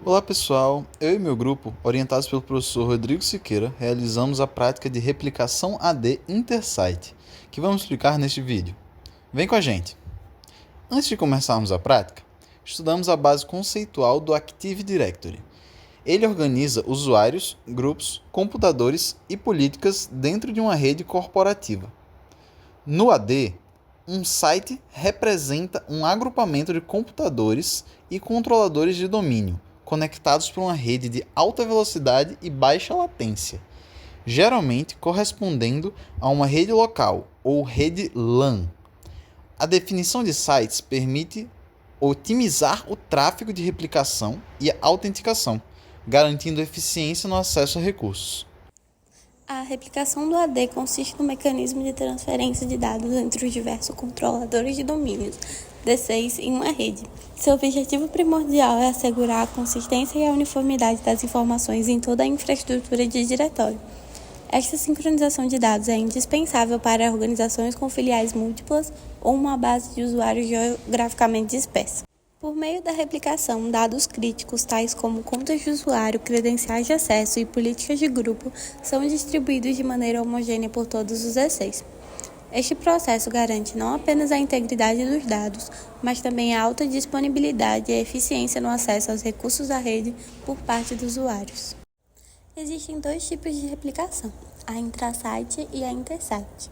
Olá pessoal, eu e meu grupo, orientados pelo professor Rodrigo Siqueira, realizamos a prática de replicação AD Intersite, que vamos explicar neste vídeo. Vem com a gente! Antes de começarmos a prática, estudamos a base conceitual do Active Directory. Ele organiza usuários, grupos, computadores e políticas dentro de uma rede corporativa. No AD, um site representa um agrupamento de computadores e controladores de domínio, conectados por uma rede de alta velocidade e baixa latência, geralmente correspondendo a uma rede local ou rede LAN. A definição de sites permite otimizar o tráfego de replicação e a autenticação, garantindo eficiência no acesso a recursos. A replicação do AD consiste no mecanismo de transferência de dados entre os diversos controladores de domínios D6 em uma rede. Seu objetivo primordial é assegurar a consistência e a uniformidade das informações em toda a infraestrutura de diretório. Esta sincronização de dados é indispensável para organizações com filiais múltiplas ou uma base de usuários geograficamente dispersa. Por meio da replicação, dados críticos, tais como contas de usuário, credenciais de acesso e políticas de grupo, são distribuídos de maneira homogênea por todos os E6. Este processo garante não apenas a integridade dos dados, mas também a alta disponibilidade e eficiência no acesso aos recursos da rede por parte dos usuários. Existem dois tipos de replicação, a intrasite e a intersite.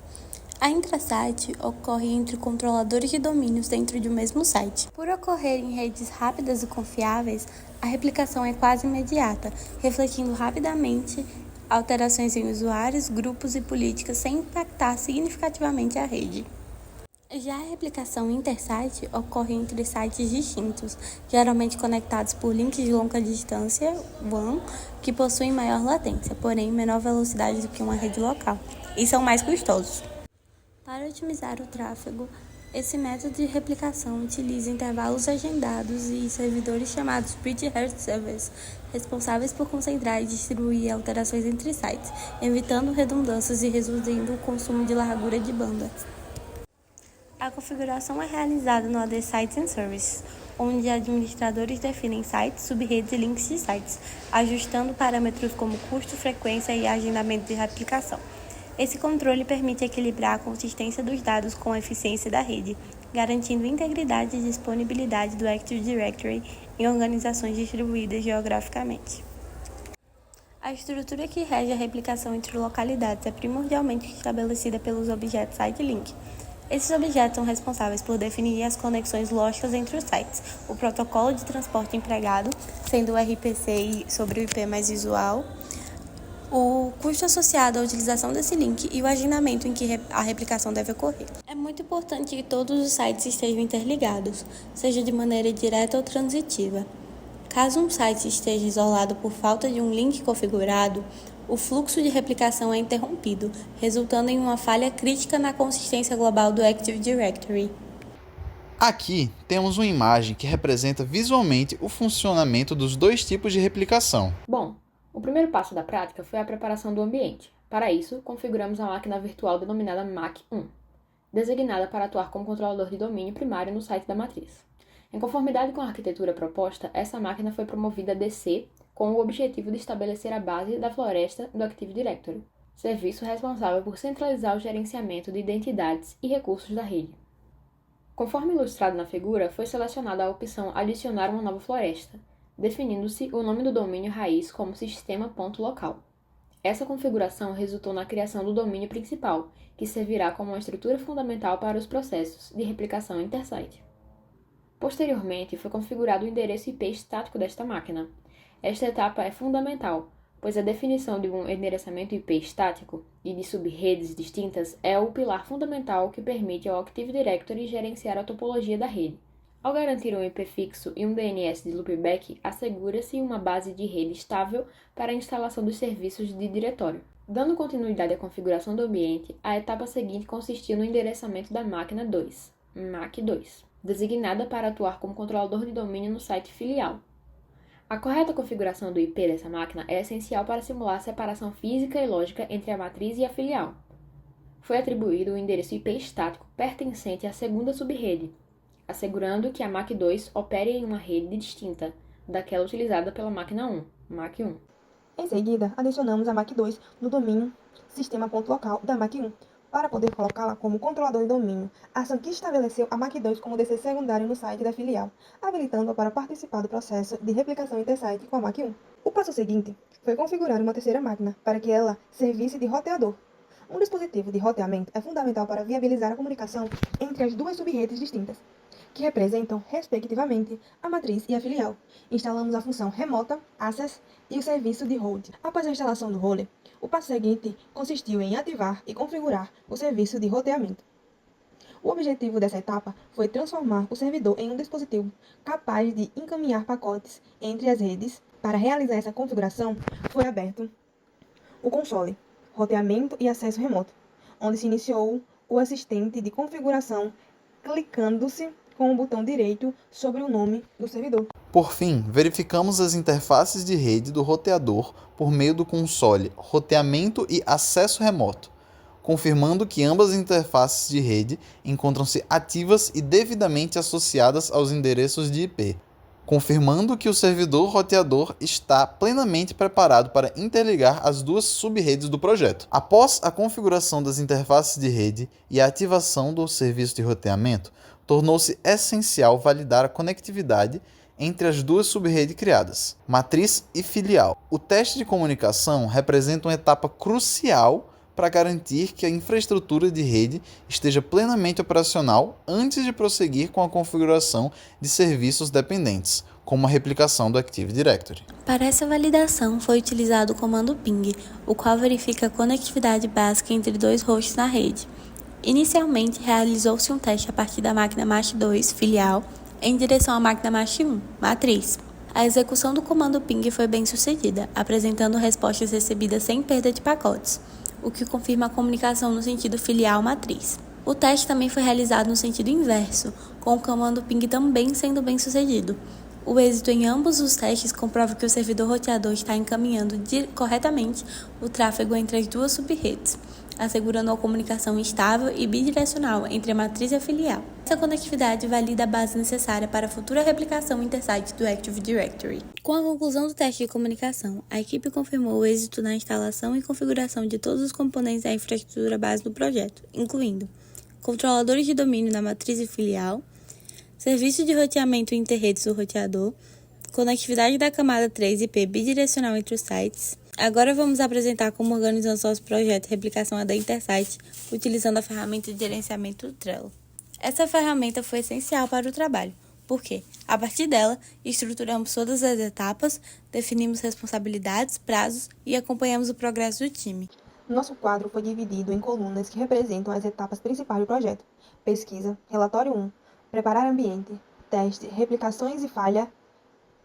A intrasite ocorre entre controladores de domínios dentro de um mesmo site. Por ocorrer em redes rápidas e confiáveis, a replicação é quase imediata, refletindo rapidamente alterações em usuários, grupos e políticas sem impactar significativamente a rede. Já a replicação intersite ocorre entre sites distintos, geralmente conectados por links de longa distância, WAN, que possuem maior latência, porém menor velocidade do que uma rede local, e são mais custosos. Para otimizar o tráfego, esse método de replicação utiliza intervalos agendados e servidores chamados Bridgehead Servers, responsáveis por concentrar e distribuir alterações entre sites, evitando redundâncias e reduzindo o consumo de largura de banda. A configuração é realizada no AD Sites and Services, onde administradores definem sites, subredes e links de sites, ajustando parâmetros como custo, frequência e agendamento de replicação. Esse controle permite equilibrar a consistência dos dados com a eficiência da rede, garantindo integridade e disponibilidade do Active Directory em organizações distribuídas geograficamente. A estrutura que rege a replicação entre localidades é primordialmente estabelecida pelos objetos SiteLink. Esses objetos são responsáveis por definir as conexões lógicas entre os sites, o protocolo de transporte empregado, sendo o RPC sobre o IP mais visual, o custo associado à utilização desse link e o agendamento em que a replicação deve ocorrer. É muito importante que todos os sites estejam interligados, seja de maneira direta ou transitiva. Caso um site esteja isolado por falta de um link configurado, o fluxo de replicação é interrompido, resultando em uma falha crítica na consistência global do Active Directory. Aqui temos uma imagem que representa visualmente o funcionamento dos dois tipos de replicação. Bom, o primeiro passo da prática foi a preparação do ambiente. Para isso, configuramos a máquina virtual denominada MAC1, designada para atuar como controlador de domínio primário no site da matriz. Em conformidade com a arquitetura proposta, essa máquina foi promovida a DC com o objetivo de estabelecer a base da floresta do Active Directory, serviço responsável por centralizar o gerenciamento de identidades e recursos da rede. Conforme ilustrado na figura, foi selecionada a opção Adicionar uma nova floresta, definindo-se o nome do domínio raiz como sistema.local. Essa configuração resultou na criação do domínio principal, que servirá como uma estrutura fundamental para os processos de replicação intersite. Posteriormente, foi configurado o endereço IP estático desta máquina. Esta etapa é fundamental, pois a definição de um endereçamento IP estático e de subredes distintas é o pilar fundamental que permite ao Active Directory gerenciar a topologia da rede. Ao garantir um IP fixo e um DNS de loopback, assegura-se uma base de rede estável para a instalação dos serviços de diretório. Dando continuidade à configuração do ambiente, a etapa seguinte consistiu no endereçamento da máquina 2, MAC2, designada para atuar como controlador de domínio no site filial. A correta configuração do IP dessa máquina é essencial para simular a separação física e lógica entre a matriz e a filial. Foi atribuído o endereço IP estático pertencente à segunda subrede, assegurando que a MAC2 opere em uma rede distinta, daquela utilizada pela máquina 1, MAC 1. Em seguida, adicionamos a MAC 2 no domínio sistema.local da MAC 1, para poder colocá-la como controlador de domínio, ação que estabeleceu a MAC 2 como DC secundário no site da filial, habilitando-a para participar do processo de replicação intersite com a MAC 1. O passo seguinte foi configurar uma terceira máquina para que ela servisse de roteador. Um dispositivo de roteamento é fundamental para viabilizar a comunicação entre as duas sub-redes distintas, que representam, respectivamente, a matriz e a filial. Instalamos a função remota, access e o serviço de hold. Após a instalação do role, o passo seguinte consistiu em ativar e configurar o serviço de roteamento. O objetivo dessa etapa foi transformar o servidor em um dispositivo capaz de encaminhar pacotes entre as redes. Para realizar essa configuração, foi aberto o console, roteamento e acesso remoto, onde se iniciou o assistente de configuração clicando-se com o botão direito sobre o nome do servidor. Por fim, verificamos as interfaces de rede do roteador por meio do console roteamento e acesso remoto, confirmando que ambas as interfaces de rede encontram-se ativas e devidamente associadas aos endereços de IP, confirmando que o servidor roteador está plenamente preparado para interligar as duas sub-redes do projeto. Após a configuração das interfaces de rede e a ativação do serviço de roteamento, tornou-se essencial validar a conectividade entre as duas sub-redes criadas, matriz e filial. O teste de comunicação representa uma etapa crucial para garantir que a infraestrutura de rede esteja plenamente operacional antes de prosseguir com a configuração de serviços dependentes, como a replicação do Active Directory. Para essa validação foi utilizado o comando ping, o qual verifica a conectividade básica entre dois hosts na rede. Inicialmente, realizou-se um teste a partir da máquina MASH 2, filial, em direção à máquina MASH 1, matriz. A execução do comando ping foi bem sucedida, apresentando respostas recebidas sem perda de pacotes, o que confirma a comunicação no sentido filial-matriz. O teste também foi realizado no sentido inverso, com o comando ping também sendo bem sucedido. O êxito em ambos os testes comprova que o servidor roteador está encaminhando corretamente o tráfego entre as duas sub-redes, assegurando a comunicação estável e bidirecional entre a matriz e a filial. Essa conectividade valida a base necessária para a futura replicação intersite do Active Directory. Com a conclusão do teste de comunicação, a equipe confirmou o êxito na instalação e configuração de todos os componentes da infraestrutura base do projeto, incluindo controladores de domínio na matriz e filial, serviço de roteamento interredes do roteador, conectividade da camada 3 IP bidirecional entre os sites. Agora vamos apresentar como organizamos nosso projeto de replicação AD Intersite utilizando a ferramenta de gerenciamento do Trello. Essa ferramenta foi essencial para o trabalho, porque, a partir dela, estruturamos todas as etapas, definimos responsabilidades, prazos e acompanhamos o progresso do time. Nosso quadro foi dividido em colunas que representam as etapas principais do projeto: pesquisa, relatório 1, preparar ambiente, teste, replicações e falha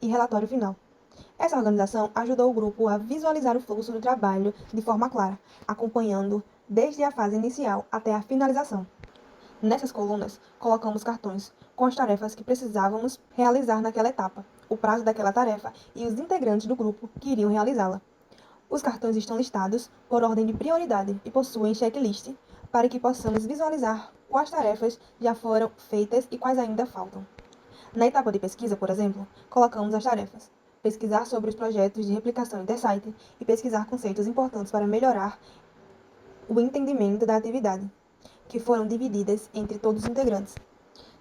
e relatório final. Essa organização ajudou o grupo a visualizar o fluxo do trabalho de forma clara, acompanhando desde a fase inicial até a finalização. Nessas colunas, colocamos cartões com as tarefas que precisávamos realizar naquela etapa, o prazo daquela tarefa e os integrantes do grupo que iriam realizá-la. Os cartões estão listados por ordem de prioridade e possuem checklist para que possamos visualizar quais tarefas já foram feitas e quais ainda faltam. Na etapa de pesquisa, por exemplo, colocamos as tarefas: pesquisar sobre os projetos de replicação intersite e pesquisar conceitos importantes para melhorar o entendimento da atividade, que foram divididas entre todos os integrantes.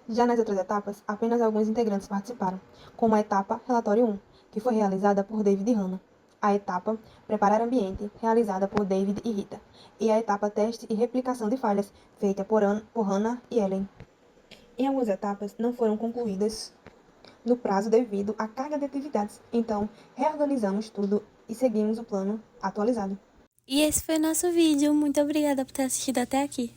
Já nas outras etapas, apenas alguns integrantes participaram, como a etapa Relatório 1, que foi realizada por David e Hannah, a etapa Preparar Ambiente, realizada por David e Rita, e a etapa Teste e Replicação de Falhas, feita por Hannah e Ellen. Em algumas etapas não foram concluídas no prazo devido à carga de atividades, então reorganizamos tudo e seguimos o plano atualizado. E esse foi o nosso vídeo. Muito obrigada por ter assistido até aqui.